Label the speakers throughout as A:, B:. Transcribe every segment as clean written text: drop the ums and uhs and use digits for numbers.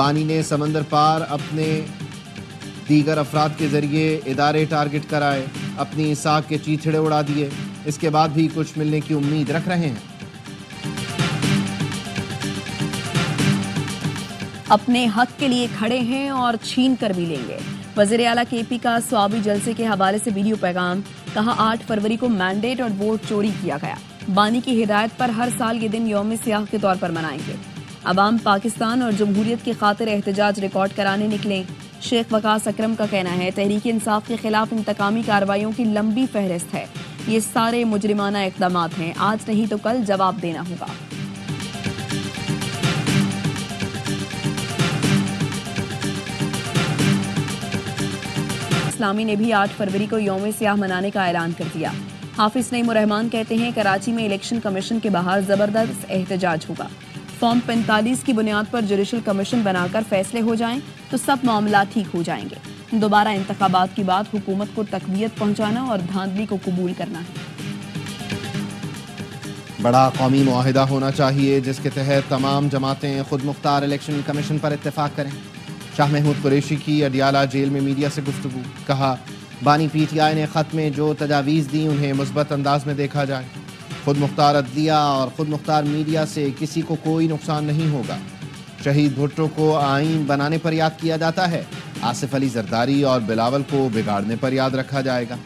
A: بانی نے سمندر پار اپنے دیگر افراد کے ذریعے ادارے ٹارگٹ کرائے، اپنی ساکھ کے چیتھڑے اڑا دیے، اس کے بعد بھی کچھ ملنے کی امید رکھ رہے ہیں۔
B: اپنے حق کے لیے کھڑے ہیں اور چھین کر بھی لیں گے۔ وزیر اعلیٰ کے پی کا سوابی جلسے کے حوالے سے ویڈیو پیغام، کہا 8 فروری کو مینڈیٹ اور ووٹ چوری کیا گیا، بانی کی ہدایت پر ہر سال یہ دن یوم سیاہ کے طور پر منائیں گے۔ عوام پاکستان اور جمہوریت کی خاطر احتجاج ریکارڈ کرانے نکلیں۔ شیخ وقاص اکرم کا کہنا ہے تحریک انصاف کے خلاف انتقامی کارروائیوں کی لمبی فہرست ہے، یہ سارے مجرمانہ اقدامات ہیں، آج نہیں تو کل جواب دینا ہوگا۔ اسلامی نے بھی 8 فروری کو یوم سیاہ منانے کا اعلان کر دیا۔ حافظ نعیم الرحمان کہتے ہیں کراچی میں الیکشن کمیشن کے باہر زبردست احتجاج ہوگا۔ فارم 45 کی بنیاد پر جوڈیشل کمیشن بنا کر فیصلے ہو جائیں تو سب معاملات ٹھیک ہو جائیں گے۔ دوبارہ انتخابات کی بات حکومت کو تقویت پہنچانا اور دھاندلی کو قبول کرنا ہے۔
A: بڑا قومی معاہدہ ہونا چاہیے جس کے تحت تمام جماعتیں خود مختار الیکشن کمیشن پر اتفاق کریں۔ شاہ محمود قریشی کی اڈیالہ جیل میں میڈیا سے گفتگو، کہا بانی پی ٹی آئی نے خط میں جو تجاویز دی انہیں مثبت انداز میں دیکھا جائے۔ خود مختار عدلیہ اور خود مختار میڈیا سے کسی کو کوئی نقصان نہیں ہوگا۔ شہید بھٹو کو آئین بنانے پر یاد کیا جاتا ہے، آصف علی زرداری اور بلاول کو بگاڑنے پر یاد رکھا جائے گا۔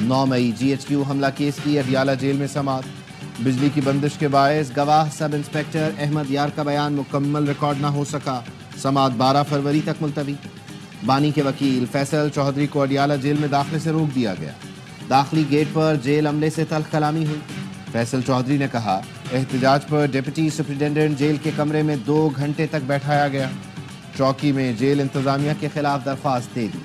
A: 9 مئی جی ایچ کیو حملہ کیس کی اڈیالہ جیل میں سماعت، بجلی کی بندش کے باعث گواہ سب انسپیکٹر احمد یار کا بیان مکمل ریکارڈ نہ ہو سکا، سماعت 12 فروری تک ملتوی۔ بانی کے وکیل فیصل چودھری کو اڈیالہ جیل میں داخلے سے روک دیا گیا، داخلی گیٹ پر جیل عملے سے تلخ کلامی ہوئی۔ فیصل چودھری نے کہا احتجاج پر ڈپٹی سپرنٹینڈنٹ جیل کے کمرے میں 2 گھنٹے تک بیٹھایا گیا، چوکی میں جیل انتظامیہ کے خلاف درخواست دے دی۔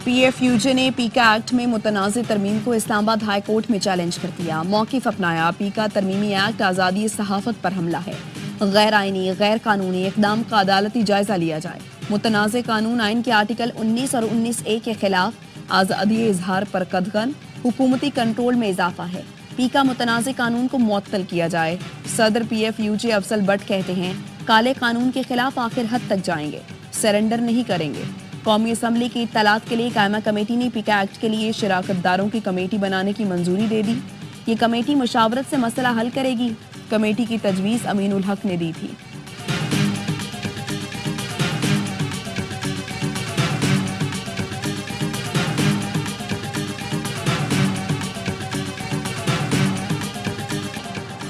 B: پی ایف یو جے نے پیکا ایکٹ میں متنازع ترمیم کو اسلام آباد ہائی کورٹ میں چیلنج کر دیا، موقف اپنایا۔ پیکا ترمیمی ایکٹ آزادی صحافت پر حملہ ہے، غیر آئینی غیر قانونی اقدام کا عدالتی جائزہ لیا جائے۔ متنازع قانون آئین کے آرٹیکل 19 اور 19A کے خلاف، آزادی اظہار پر قدغن، حکومتی کنٹرول میں اضافہ ہے۔ پیکا متنازع قانون کو معطل کیا جائے۔ صدر P if you J Afzal but کہتے ہیں کالے قانون کے خلاف آخر حد تک جائیں گے، سرنڈر نہیں کریں گے۔ قومی اسمبلی کی اطلاعات کے لیے قائمہ کمیٹی نے پیکا ایکٹ کے لیے شراکت داروں کی کمیٹی بنانے کی منظوری دے دی۔ یہ کمیٹی مشاورت سے مسئلہ حل کرے گی۔ کمیٹی کی تجویز امین الحق نے دی تھی۔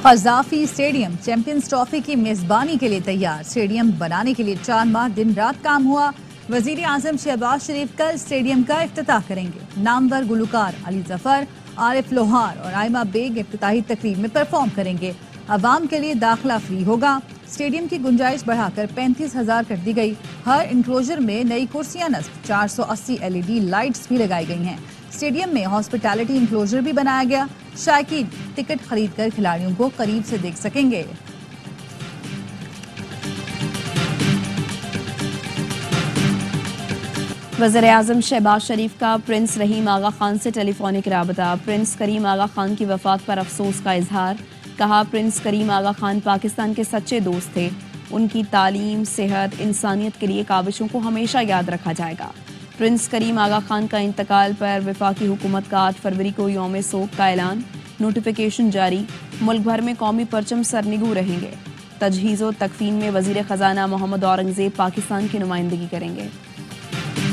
C: قذافی اسٹیڈیم چیمپئنز ٹرافی کی میزبانی کے لیے تیار، اسٹیڈیم بنانے کے لیے 4 ماہ دن رات کام ہوا۔ وزیر اعظم شہباز شریف کل اسٹیڈیم کا افتتاح کریں گے۔ نامور گلوکار علی ظفر، عارف لوہار اور آئمہ بیگ افتتاحی تقریب میں پرفارم کریں گے۔ عوام کے لیے داخلہ فری ہوگا۔ اسٹیڈیم کی گنجائش بڑھا کر 35,000 کر دی گئی۔ ہر انکلوژر میں نئی کرسیاں نصب، 480 LED لائٹس بھی لگائی گئی ہیں۔ اسٹیڈیم میں ہاسپٹیلٹی انکلوژر بھی بنایا گیا، شائقین ٹکٹ خرید کر کھلاڑیوں کو قریب سے دیکھ سکیں گے۔
B: وزیر اعظم شہباز شریف کا پرنس رحیم آغا خان سے ٹیلی فونک رابطہ، پرنس کریم آغا خان کی وفات پر افسوس کا اظہار، کہا پرنس کریم آغا خان پاکستان کے سچے دوست تھے، ان کی تعلیم، صحت، انسانیت کے لیے کاوشوں کو ہمیشہ یاد رکھا جائے گا۔ پرنس کریم آغا خان کا انتقال پر وفاقی حکومت کا 8 فروری کو یوم سوگ کا اعلان، نوٹیفیکیشن جاری، ملک بھر میں قومی پرچم سرنگو رہیں گے۔ تجہیز و تکفین میں وزیر خزانہ محمد اورنگزیب پاکستان کی نمائندگی کریں گے۔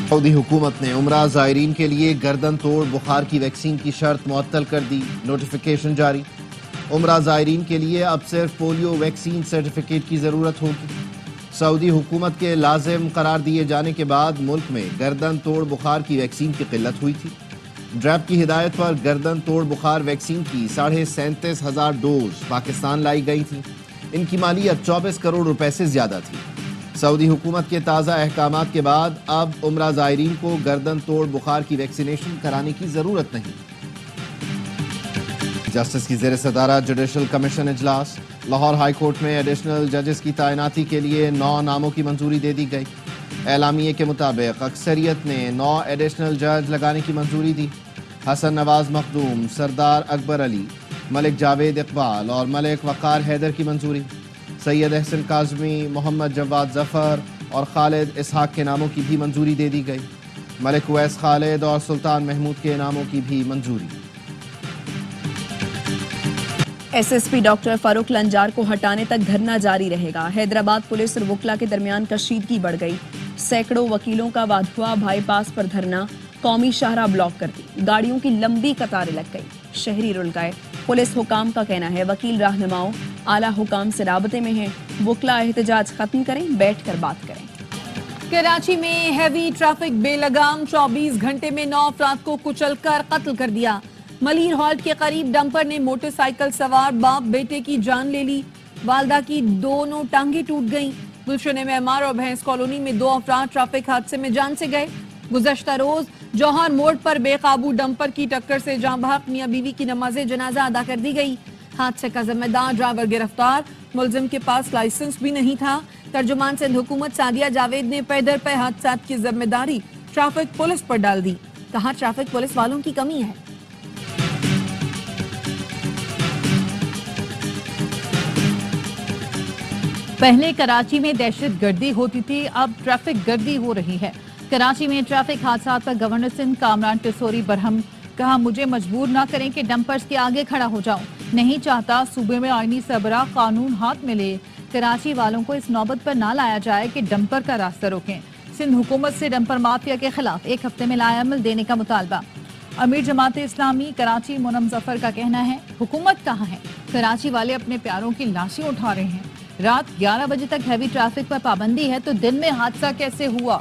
A: سعودی حکومت نے عمرہ زائرین کے لیے گردن توڑ بخار کی ویکسین کی شرط معطل کر دی، نوٹیفیکیشن جاری۔ عمرہ زائرین کے لیے اب صرف پولیو ویکسین سرٹیفکیٹ کی ضرورت ہوگی۔ سعودی حکومت کے لازم قرار دیے جانے کے بعد ملک میں گردن توڑ بخار کی ویکسین کی قلت ہوئی تھی۔ ڈریپ کی ہدایت پر گردن توڑ بخار ویکسین کی 37,500 ڈوز پاکستان لائی گئی تھی، ان کی مالیت 24 کروڑ روپے سے زیادہ تھی۔ سعودی حکومت کے تازہ احکامات کے بعد اب عمرہ زائرین کو گردن توڑ بخار کی ویکسینیشن کرانے کی ضرورت نہیں۔ جسٹس کی زیر صدارت جوڈیشل کمیشن اجلاس، لاہور ہائی کورٹ میں ایڈیشنل ججز کی تعیناتی کے لیے 9 ناموں کی منظوری دے دی گئی۔ اعلامیے کے مطابق اکثریت نے 9 ایڈیشنل جج لگانے کی منظوری دی۔ حسن نواز مخدوم، سردار اکبر علی، ملک جاوید اقبال اور ملک وقار حیدر کی منظوری۔ سید احسن کاظمی، محمد جواد ظفر اور خالد اسحاق کے ناموں کی بھی منظوری دے دی گئی۔ ملک اویس خالد اور سلطان محمود کے ناموں کی بھی منظوری۔
B: ایس ایس پی ڈاکٹر فاروق لنجار کو ہٹانے تک دھرنا جاری رہے گا۔ حیدرآباد پولیس اور وکلا کے درمیان کشیدگی بڑھ گئی۔ سینکڑوں وکیلوں کا واد ہوا، بائی پاس پر دھرنا، قومی شاہراہ بلاک کر دی، گاڑیوں کی لمبی قطاریں لگ گئی، شہری رل گئے۔ پولیس حکام کا کہنا ہے وکیل رہنماؤں اعلیٰ حکام سے رابطے میں ہیں، وکلا احتجاج ختم کریں، بیٹھ کر بات کریں۔
D: کراچی میں ہیوی ٹریفک بے لگام، 24 گھنٹے میں 9 افراد کو کچل کر قتل کر دیا۔ ملیر ہالٹ کے قریب ڈمپر نے موٹر سائیکل سوار باپ بیٹے کی جان لے لی، والدہ کی دونوں ٹانگیں ٹوٹ گئیں۔ گلشن معمار اور بھینس کالونی میں 2 افراد ٹریفک حادثے میں جان سے گئے۔ گزشتہ روز جوہر موڑ پر بے قابو ڈمپر کی ٹکر سے جاں بحق میاں بیوی کی نماز جنازہ ادا کر دی گئی۔ حادثے کا ذمہ دار ڈرائیور گرفتار، ملزم کے پاس لائسنس بھی نہیں تھا۔ ترجمان سندھ حکومت سعدیہ جاوید نے پے در پے حادثات کی ذمہ داری ٹریفک پولیس پر ڈال دی، کہا ٹریفک پولیس والوں کی کمی ہے۔
C: پہلے کراچی میں دہشت گردی ہوتی تھی، اب ٹریفک گردی ہو رہی ہے۔ کراچی میں ٹریفک حادثات پر گورنر سندھ کامران ٹسوری برہم، کہا مجھے مجبور نہ کریں کہ ڈمپرز کے آگے کھڑا ہو جاؤں، نہیں چاہتا صوبے میں آئینی سربراہ قانون ہاتھ میں لے، کراچی والوں کو اس نوبت پر نہ لایا جائے کہ ڈمپر کا راستہ روکیں۔ سندھ حکومت سے ڈمپر مافیا کے خلاف 1 ہفتے میں لائحہ عمل دینے کا مطالبہ۔ امیر جماعت اسلامی کراچی مونم ظفر کا کہنا ہے حکومت کہاں ہے، کراچی والے اپنے پیاروں کی لاشیں اٹھا رہے ہیں، رات 11 بجے تک ہیوی ٹریفک پر پابندی ہے تو دن میں حادثہ کیسے ہوا؟